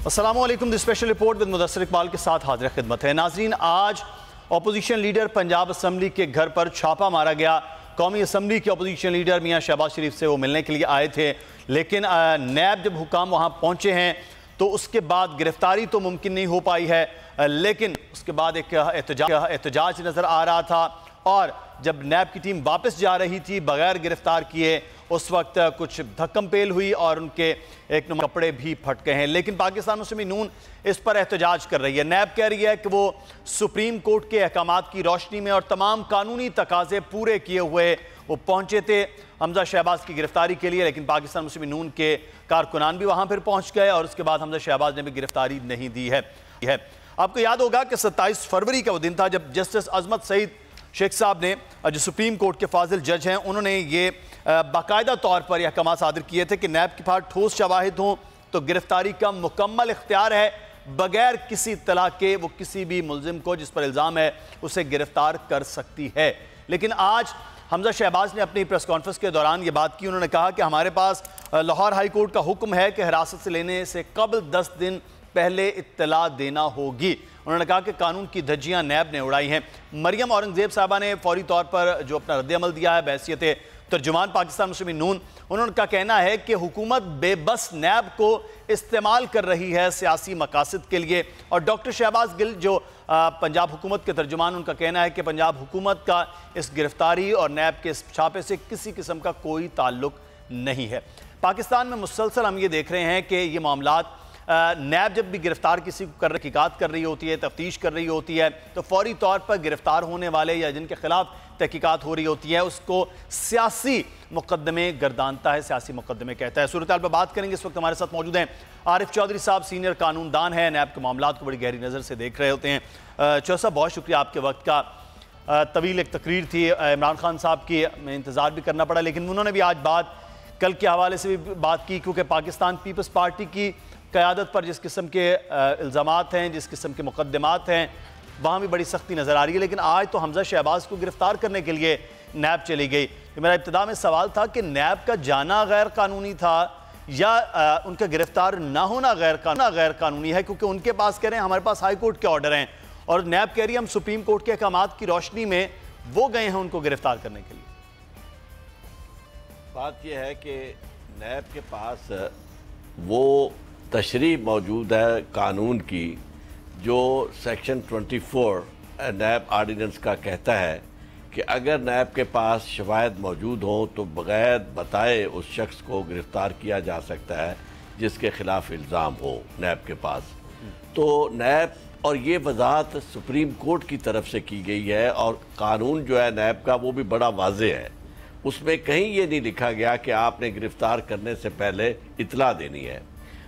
अस्सलामुअलैकुम। The special report with Mudassir Iqbal के साथ हाजिर खिदमत है। नाजरीन, आज अपोजिशन लीडर पंजाब असम्बली के घर पर छापा मारा गया। कौमी असम्बली के अपोजिशन लीडर मियाँ शहबाज शरीफ से वो मिलने के लिए आए थे, लेकिन नैब जब हुकाम वहाँ पहुँचे हैं तो उसके बाद गिरफ्तारी तो मुमकिन नहीं हो पाई है, लेकिन उसके बाद एक एहतजाज नज़र आ रहा था। और जब नैब की टीम वापस जा रही थी बगैर गिरफ्तार किए, उस वक्त कुछ धक्कम पेल हुई और उनके एक नंबर कपड़े भी फट गए हैं। लेकिन पाकिस्तान मुस्लिम नून इस पर एहतजाज कर रही है। नैब कह रही है कि वो सुप्रीम कोर्ट के अहकामात की रोशनी में और तमाम कानूनी तकाजे पूरे किए हुए वो पहुंचे थे हमजा शहबाज की गिरफ्तारी के लिए, लेकिन पाकिस्तान मुस्लिम नून के कारकुनान भी वहां पर पहुंच गए और उसके बाद हमजा शहबाज ने भी गिरफ्तारी नहीं दी है। आपको याद होगा कि 27 फरवरी का वो दिन था जब जस्टिस अजमत सईद शेख साहब ने, जो सुप्रीम कोर्ट के फाजिल जज हैं, उन्होंने ये बाकायदा तौर पर यह अहकाम सादर किए थे कि नैब के पास ठोस शवाहिद हों तो गिरफ्तारी का मुकम्मल इख्तियार है, बगैर किसी इत्तला के वो किसी भी मुल्जिम को जिस पर इल्ज़ाम है उसे गिरफ्तार कर सकती है। लेकिन आज हमजा शहबाज ने अपनी प्रेस कॉन्फ्रेंस के दौरान ये बात की। उन्होंने कहा कि हमारे पास लाहौर हाई कोर्ट का हुक्म है कि हिरासत से लेने से कबल 10 दिन पहले इत्तला देना होगी। उन्होंने कहा कि कानून की धज्जियां नैब ने उड़ाई हैं। मरियम औरंगजेब साहबा ने फौरी तौर पर जो अपना रद्द-ए-अमल दिया है बहैसियत तर्जुमान पाकिस्तान मुस्लिम नून, उनका कहना है कि हुकूमत बेबस नैब को इस्तेमाल कर रही है सियासी मकासद के लिए। और डॉक्टर शहबाज गिल जो पंजाब हुकूमत के तर्जुमान, उनका कहना है कि पंजाब हुकूमत का इस गिरफ्तारी और नैब के इस छापे से किसी किस्म का कोई ताल्लुक नहीं है। पाकिस्तान में मुसलसल हम ये देख रहे हैं कि ये मामलात नैब जब भी गिरफ्तार किसी को तहकीकात कर रही होती है, तफ्तीश कर रही होती है, तो फौरी तौर पर गिरफ्तार होने वाले या जिनके खिलाफ तहकीकात हो रही होती है उसको सियासी मुकदमे गर्दानता है, सियासी मुकदमे कहता है। सूरत हाल पर बात करेंगे। इस वक्त हमारे साथ मौजूद हैं आरिफ चौधरी साहब, सीनियर कानूनदान है, नैब के मामलात को बड़ी गहरी नज़र से देख रहे होते हैं। चौधरी साहब, बहुत शुक्रिया आपके वक्त का। तवील एक तकरीर थी इमरान खान साहब की, मैं इंतज़ार भी करना पड़ा, लेकिन उन्होंने भी आज बात कल के हवाले से भी बात की, क्योंकि पाकिस्तान पीपल्स पार्टी की क़यादत पर जिस किस्म के इल्ज़ामात हैं, जिस किस्म के मुकदमात हैं, वहाँ भी बड़ी सख्ती नज़र आ रही है। लेकिन आज तो हमजा शहबाज को गिरफ्तार करने के लिए नैब चली गई। तो मेरा इब्तिदा में सवाल था कि नैब का जाना गैर कानूनी था या उनका गिरफ्तार ना होना गैर कानूनी है, क्योंकि उनके पास कह रहे हैं हमारे पास हाई कोर्ट के ऑर्डर हैं और नैब कह रही है हम सुप्रीम कोर्ट के अहकामात की रोशनी में वो गए हैं उनको गिरफ्तार करने के लिए। बात यह है कि नैब के पास वो तशरीह मौजूद है कानून की, जो सेक्शन 24 नैब आर्डिनेंस का कहता है कि अगर नैब के पास शवाहिद मौजूद हों तो बग़ैर बताए उस शख्स को गिरफ़्तार किया जा सकता है जिसके ख़िलाफ़ इल्ज़ाम हो नैब के पास। तो नैब और ये वजाहत सुप्रीम कोर्ट की तरफ से की गई है और कानून जो है नैब का वो भी बड़ा वाज़ेह है। उसमें कहीं ये नहीं लिखा गया कि आपने गिरफ़्तार करने से पहले इतला देनी है।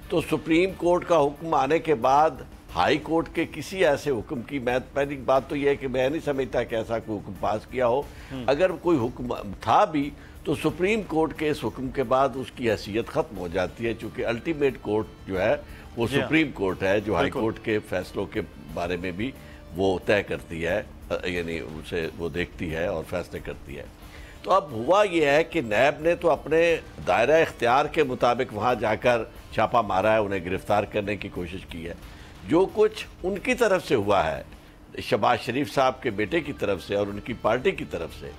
तो सुप्रीम कोर्ट का हुक्म आने के बाद हाई कोर्ट के किसी ऐसे हुक्म की, मैं पहली बात तो यह है कि मैं नहीं समझता कि ऐसा कोई हुक्म पास किया हो। अगर कोई हुक्म था भी तो सुप्रीम कोर्ट के इस हुक्म के बाद उसकी हैसियत ख़त्म हो जाती है, चूँकि अल्टीमेट कोर्ट जो है वो सुप्रीम कोर्ट है, जो हाई कोर्ट के फैसलों के बारे में भी वो तय करती है, यानी उसे वो देखती है और फैसले करती है। तो अब हुआ यह है कि नैब ने तो अपने दायरा इख्तियार के मुताबिक वहाँ जाकर छापा मारा है, उन्हें गिरफ़्तार करने की कोशिश की है। जो कुछ उनकी तरफ से हुआ है, शहबाज शरीफ साहब के बेटे की तरफ से और उनकी पार्टी की तरफ से,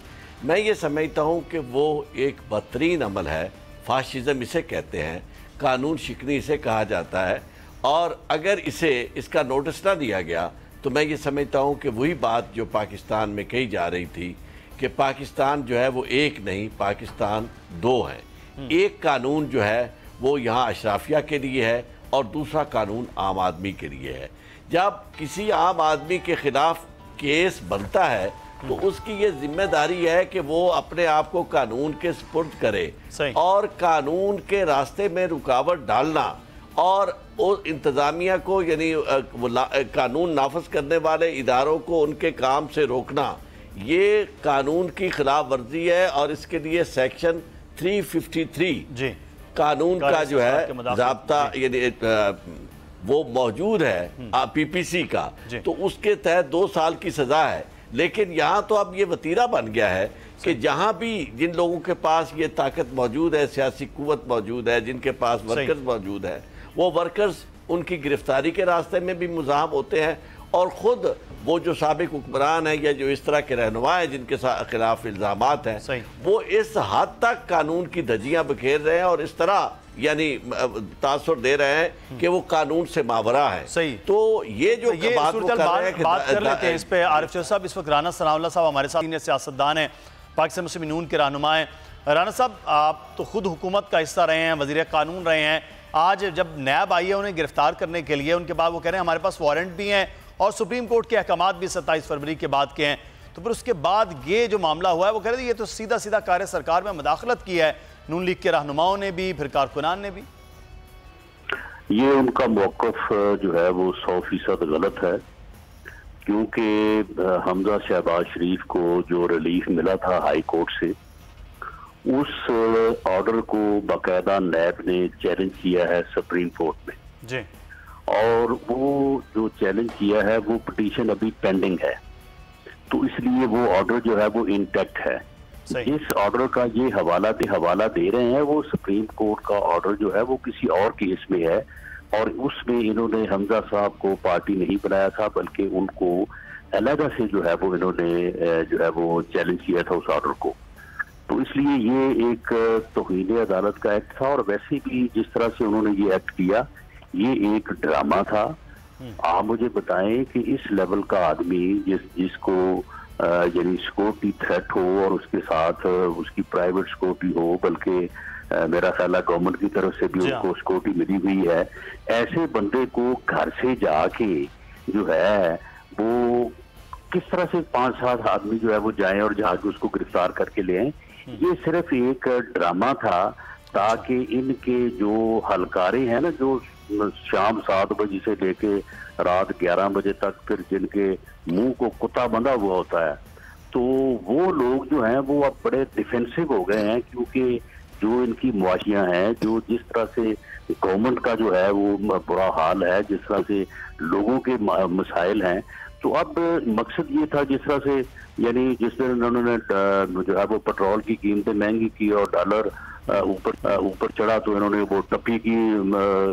मैं ये समझता हूँ कि वो एक बदतरीन अमल है। फाशिज़म इसे कहते हैं, कानून शिकनी इसे कहा जाता है। और अगर इसका नोटिस ना दिया गया तो मैं ये समझता हूँ कि वही बात जो पाकिस्तान में कही जा रही थी कि पाकिस्तान जो है वो एक नहीं, पाकिस्तान दो है। एक कानून जो है वो यहाँ अशराफिया के लिए है और दूसरा कानून आम आदमी के लिए है। जब किसी आम आदमी के खिलाफ केस बनता है तो उसकी ये जिम्मेदारी है कि वो अपने आप को कानून के सुपुर्द करे और कानून के रास्ते में रुकावट डालना और उस इंतज़ामिया को, यानी कानून नाफज करने वाले इदारों को उनके काम से रोकना, ये कानून की खिलाफ वर्जी है। और इसके लिए सेक्शन 353 जी कानून का जो है ज़ाब्ता, यानी वो मौजूद है पीपीसी का, तो उसके तहत 2 साल की सज़ा है। लेकिन यहाँ तो अब ये वतीरा बन गया है कि जहाँ भी जिन लोगों के पास ये ताकत मौजूद है, सियासी कुव्वत मौजूद है, जिनके पास वर्कर्स मौजूद है, वो वर्कर्स उनकी गिरफ्तारी के रास्ते में भी मुजाहम होते हैं, और ख़ुद वो जो साबिक हुक्मरान है या जो इस तरह के रहनुमा हैं जिनके खिलाफ इल्ज़ामात हैं, वो इस हद तक कानून की धज्जियाँ बिखेर रहे हैं और इस तरह यानी तासुर दे रहे हैं कि वो कानून से मावरा है। सही। तो ये जो बात कर लेते हैं इस पे। आरिफ साहब, इस वक्त राना सनाउल्लाह साहब हमारे साथ सीनियर सियासतदान हैं, पाकिस्तान मुस्लिम यूनियन के रहनुमा हैं। राना साहब, आप तो खुद हुकूमत का हिस्सा रहे हैं, वज़ीर कानून रहे हैं। आज जब नैब आई है उन्हें गिरफ्तार करने के लिए, उनके बाद वो कह रहे हैं हमारे पास वारंट भी हैं और सुप्रीम कोर्ट के अहकामात भी 27 फरवरी के बाद के हैं, तो फिर उसके बाद ये जो मामला हुआ है वो कह रहे थे ये तो सीधा सीधा कार्य सरकार में मुदाखलत की है, नून लीग के रहनुमाओं ने भी, फिर कारकुनान ने भी। ये उनका मौक़िफ़ जो है वो 100% गलत है, क्योंकि हमजा शहबाज शरीफ को जो रिलीफ मिला था हाई कोर्ट से, उस ऑर्डर को बाकायदा नैब ने चैलेंज किया है सुप्रीम कोर्ट में जी, और वो जो चैलेंज किया है वो पिटीशन अभी पेंडिंग है, तो इसलिए वो ऑर्डर जो है वो इंटैक्ट है। जिस ऑर्डर का ये हवाला दे रहे हैं वो सुप्रीम कोर्ट का ऑर्डर जो है वो किसी और केस में है, और उसमें इन्होंने हमजा साहब को पार्टी नहीं बनाया था, बल्कि उनको अलग से जो है वो इन्होंने जो है वो चैलेंज किया था उस ऑर्डर को। तो इसलिए ये एक तौहीन अदालत का एक्ट था, और वैसे भी जिस तरह से उन्होंने ये एक्ट किया ये एक ड्रामा था। आप मुझे बताएं कि इस लेवल का आदमी जिसको यानी सिक्योरिटी थ्रेट हो और उसके साथ उसकी प्राइवेट सिक्योरिटी हो, बल्कि मेरा ख्याल है गवर्नमेंट की तरफ से भी उनको सिक्योरिटी मिली हुई है, ऐसे बंदे को घर से जाके जो है वो किस तरह से 5-7 आदमी जो है वो जाएं और जाके उसको गिरफ्तार करके ले आए। ये सिर्फ एक ड्रामा था ताकि इनके जो हलकारे हैं ना, जो शाम 7 बजे से लेके रात 11 बजे तक फिर जिनके मुंह को कुत्ता बंधा हुआ होता है, तो वो लोग जो हैं वो अब बड़े डिफेंसिव हो गए हैं, क्योंकि जो इनकी मुआशियाँ हैं, जो जिस तरह से गवर्नमेंट का जो है वो बुरा हाल है, जिस तरह से लोगों के मसाइल हैं, तो अब मकसद ये था जिस तरह से यानी जिस दिन उन्होंने जो है वो पेट्रोल की कीमतें महंगी की और डॉलर ऊपर चढ़ा, तो इन्होंने वो टप्पी की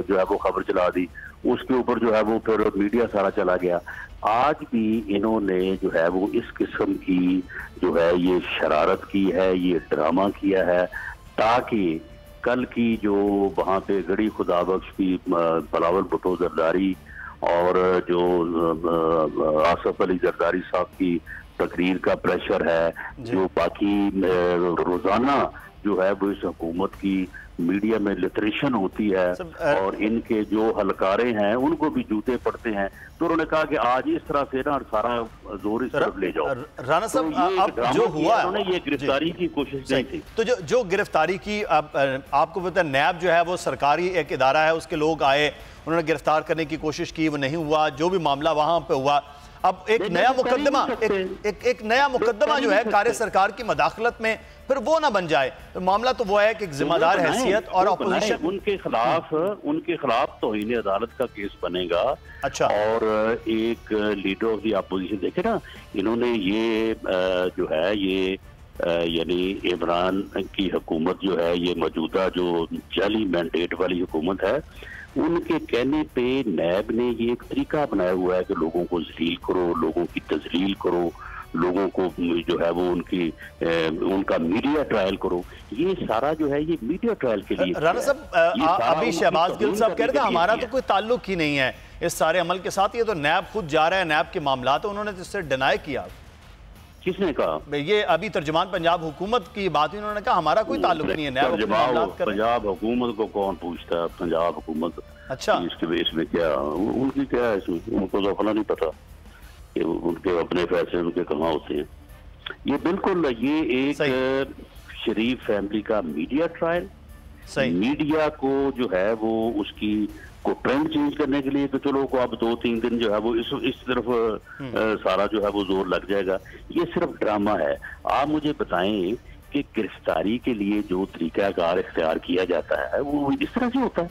जो है वो खबर चला दी, उसके ऊपर जो है वो फिर मीडिया सारा चला गया। आज भी इन्होंने जो है वो इस किस्म की जो है ये शरारत की है, ये ड्रामा किया है, ताकि कल की जो वहाँ पे गड़ी खुदाबख्श की बिलावल भुट्टो जरदारी और जो आसफ अली जरदारी साहब की तकरीर का प्रेशर है, जो बाकी रोजाना जो है वो इस हुकूमत की मीडिया में लिटरेशन होती है और इनके जो हलकारे हैं उनको भी जूते पड़ते हैं, तो उन्होंने कहा कि आज इस तरह से ना सारा जोर इस तरफ ले जाओ। राना साहब, तो अब जो हुआ उन्होंने ये गिरफ्तारी की कोशिश नहीं थी, तो जो गिरफ्तारी की आपको पता है, नैब जो है वो सरकारी एक इदारा है, उसके लोग आए, उन्होंने गिरफ्तार करने की कोशिश की, वो नहीं हुआ, जो भी मामला वहां पे हुआ, अब एक नया मुकदमा एक नया मुकदमा जो है कार्य सरकार की मदाखलत में, फिर वो ना बन जाए। तो मामला तो वो है कि जिम्मेदार हैसियत और अपोजिशन उनके खिलाफ तौहीन अदालत का केस बनेगा। अच्छा, और एक लीडर ऑफ द अपोजिशन, देखे ना, इन्होंने ये जो है ये यानी इमरान की हुकूमत जो है, ये मौजूदा जो जाली मैंडेट वाली हुकूमत है, उनके कहने पे नैब ने ये एक तरीका बनाया हुआ है कि लोगों को जलील करो, लोगों की तजलील करो, लोगों को जो है वो उनका मीडिया ट्रायल करो। ये सारा जो है ये मीडिया ट्रायल के लिए। राना साहब, अभी शहबाज गिल साहब कह रहे थे हमारा तो कोई ताल्लुक ही नहीं है इस सारे अमल के साथ, ये तो नैब खुद जा रहा है, नैब के मामला, तो उन्होंने इससे डिनाई किया। किसने कहा? ये अभी तर्जुमान पंजाब हुकूमत की बात, उन्होंने कहा हमारा कोई ताल्लुक नहीं है, नैब पंजाब हुकूमत को कौन पूछता है? पंजाब हुकूमत अच्छा इसके बेस में क्या उनकी क्या है इसमें, उनको तो अपना नहीं पता कि उनके अपने फैसले उनके कहाँ होते हैं। ये बिल्कुल ये एक शरीफ फैमिली का मीडिया ट्रायल, मीडिया को जो है वो उसकी को ट्रेंड चेंज करने के लिए कि चलो को अब 2-3 दिन जो है वो इस तरफ सारा जो है वो जोर लग जाएगा। ये सिर्फ ड्रामा है। आप मुझे बताएं कि गिरफ्तारी के लिए जो तरीकाकार इख्तियार किया जाता है वो इस तरह से होता है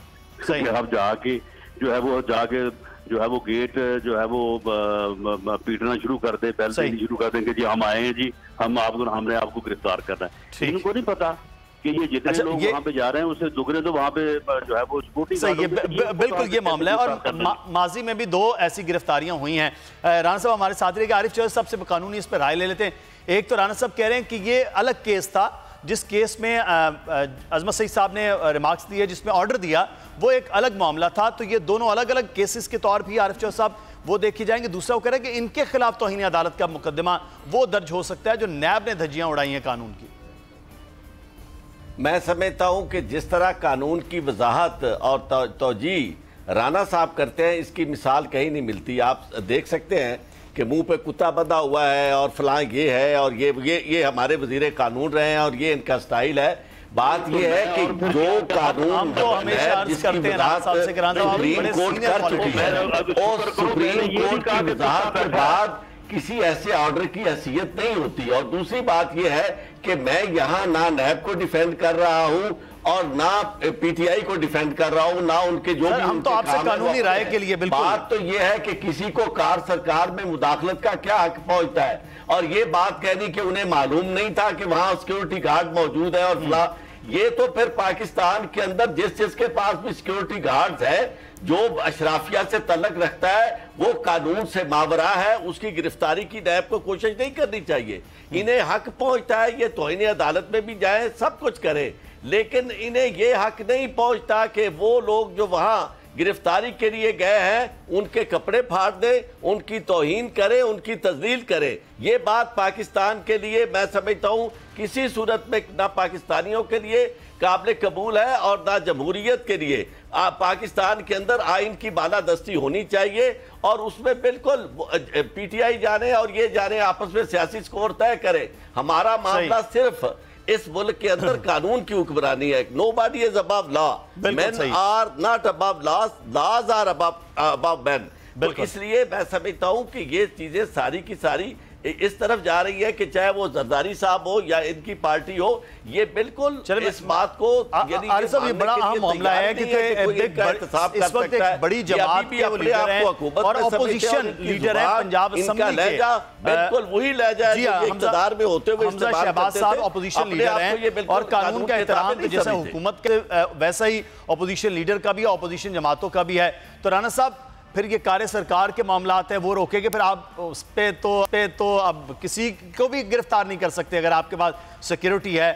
कि आप जाके जो है वो गेट जो है वो पीटना शुरू कर दे, बेल देनी शुरू कर देंगे, जी हम आए हैं, जी हमने आपको गिरफ्तार करना है। इनको नहीं पता कि ये जितने लोग वहाँ पे जा रहे हैं उससे दुगने तो वहाँ पे जो है वो सही है। बिल्कुल ये मामला है और माजी में भी 2 ऐसी गिरफ्तारियां हुई हैं। राणा साहब हमारे साथ रहे, आरिफ चौधरी साहब से कानूनी इस पर राय ले लेते हैं। एक तो राणा साहब कह रहे हैं कि ये अलग केस था, जिस केस में अजमत सईद साहब ने रिमार्क्स दिए, जिसमें ऑर्डर दिया, वो एक अलग मामला था। तो ये दोनों अलग अलग केसेस के तौर पर आरिफ चौधरी साहब वो देखी जाएंगे। दूसरा वो कह रहे हैं कि इनके खिलाफ तौहीन अदालत का मुकदमा वो दर्ज हो सकता है जो नैब ने धज्जियां उड़ाई हैं कानून की। मैं समझता हूं कि जिस तरह कानून की वजाहत और तौजी राणा साहब करते हैं, इसकी मिसाल कहीं नहीं मिलती। आप देख सकते हैं कि मुंह पे कुत्ता बंधा हुआ है और फलां ये है और ये हमारे वजीर कानून रहे हैं और ये इनका स्टाइल है। बात ये है कि जो कानून हम तो हमेशा अर्ज करते हैं राणा साहब से सुप्रीम कोर्ट कर चुकी है और सुप्रीम कोर्ट की वजाहत के बाद किसी ऐसे ऑर्डर की हैसियत नहीं होती। और दूसरी बात यह है कि मैं यहाँ ना नैब को डिफेंड कर रहा हूँ और ना पीटीआई को डिफेंड कर रहा हूँ, ना उनके जो भी हम तो आपसे कानूनी राय के लिए बिल्कुल। बात तो यह है कि किसी को कार सरकार में मुदाखलत का क्या हक पहुंचता है, और ये बात कहनी कि उन्हें मालूम नहीं था कि वहां सिक्योरिटी गार्ड मौजूद है और फिलहाल ये तो फिर पाकिस्तान के अंदर जिसके पास भी सिक्योरिटी गार्ड्स है, जो अशराफिया से तल्लक रखता है, वो कानून से मावरा है, उसकी गिरफ्तारी की नैब को कोशिश नहीं करनी चाहिए। इन्हें हक पहुंचता है, ये तौहीन अदालत में भी जाए, सब कुछ करें, लेकिन इन्हें ये हक नहीं पहुंचता कि वो लोग जो वहां गिरफ्तारी के लिए गए हैं उनके कपड़े फाड़ दें, उनकी तौहीन करें, उनकी तजलील करें। ये बात पाकिस्तान के लिए मैं समझता हूं किसी सूरत में ना पाकिस्तानियों के लिए काबिल कबूल है और ना जमहूरियत के लिए। पाकिस्तान के अंदर आइन की बालादस्ती होनी चाहिए और उसमें बिल्कुल पीटीआई जाने और ये जाने आपस में सियासी स्कोर तय करे। हमारा मामला सिर्फ इस मुल्क के अंदर कानून की हुक्मरानी है। Nobody is above law, men are not above laws, laws are above men. तो इसलिए मैं समझता हूं कि ये चीजें सारी की सारी इस तरफ जा रही है कि चाहे वो जरदारी साहब हो या इनकी पार्टी हो, ये बिल्कुल इस बात को आरिफ साहब ये बड़ा अहम मामला है कि इस वक्त एक बड़ी जमात के वो लीडर हैं और अपोजिशन लीडर है पंजाब असेंबली के, बिल्कुल वही लहजा है इक़्तिदार में होते हुए शहबाज साहब अपोजिशन लीडर हैं और कानून का एहतराम जैसा हुकूमत के वैसा ही अपोजिशन लीडर का भी है, अपोजिशन जमातों का भी है। तो राणा साहब फिर ये कार्य सरकार के मामलात है वो रोकेंगे, फिर आप उस पे तो अब किसी को भी गिरफ्तार नहीं कर सकते। अगर आपके पास सिक्योरिटी है,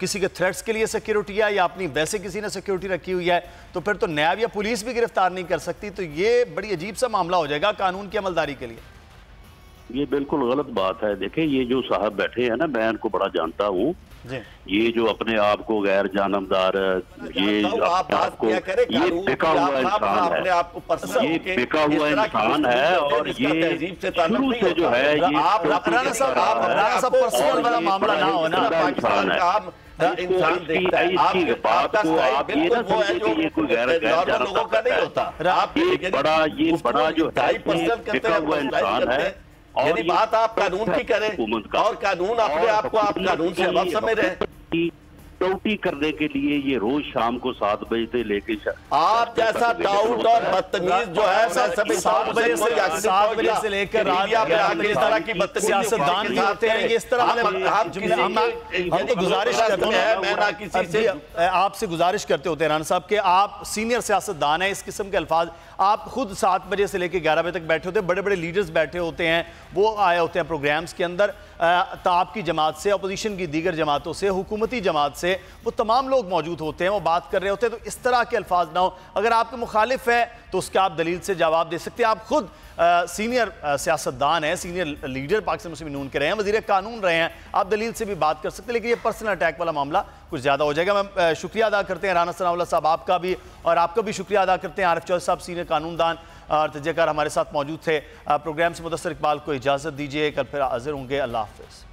किसी के थ्रेट्स के लिए सिक्योरिटी है या अपनी वैसे किसी ने सिक्योरिटी रखी हुई है, तो फिर तो नैब या पुलिस भी गिरफ्तार नहीं कर सकती। तो ये बड़ी अजीब सा मामला हो जाएगा कानून की अमलदारी के लिए। ये बिल्कुल गलत बात है। देखिए ये जो साहब बैठे हैं ना, मैं इनको बड़ा जानता हूँ, ये जो अपने आप को गैर जानबदार, ये आपको ये बिका हुआ इंसान है, ये बिका हुआ इंसान है और ये शुरू से जो है ये पर्सनल वाला मामला ना हो ना, इंसान है। इंसान देखता है इसकी बात को आप ये ना समझे कि ये कोई गैर जानबदार नहीं होता। आप ये बड़ा जो बिका हुआ इंसान है और बात आप कानून की करें और कानून अपने आप को आप कानून से अलग समझ रहे हैं। टोटी करने के लिए ये रोज शाम को 7 बजे से लेके आप जैसा डाउट और बदतमीज जो है 7 बजे से लेकर रात इस तरह की बदतमीजी सियासतदान भी होते हैं। इस तरह हम तो गुजारिश करते हैं, मैं ना किसी से आपसे गुजारिश करते होते हैं राणा साहब कि आप सीनियर सियासतदान हैं, इस किस्म के अल्फाज आप खुद 7 बजे से लेकर 11 बजे तक बैठे होते हैं, बड़े बड़े लीडर्स बैठे होते हैं, वो आए होते हैं प्रोग्राम्स के अंदर, तो आपकी जमात से, अपोजिशन की दीगर जमातों से, हुकूमती जमात से, वो तमाम लोग मौजूद होते हैं, वो बात कर रहे होते हैं। तो इस तरह के अल्फाज ना हो। अगर आपके मुखालिफ है तो उसके आप दलील से जवाब दे सकते हैं। आप खुद सीनियर सियासतदान हैं, सीनियर लीडर पाकिस्तान मुस्लिम यूनियन के रहे हैं, वज़ीर कानून रहे हैं, आप दलील से भी बात कर सकते हैं। लेकिन ये पर्सनल अटैक वाला मामला कुछ ज़्यादा हो जाएगा। मैं शुक्रिया अदा करते हैं राना सनाउल्लाह साहब आपका भी, और आपका भी शुक्रिया अदा करते हैं आरिफ चौधरी साहब सीनियर कानूनदान और तजज़ियाकार हमारे साथ मौजूद थे। प्रोग्राम से मुदस्सर इकबाल को इजाज़त दीजिए, कल फिर हाजिर होंगे। अल्लाह हाफ़िज़।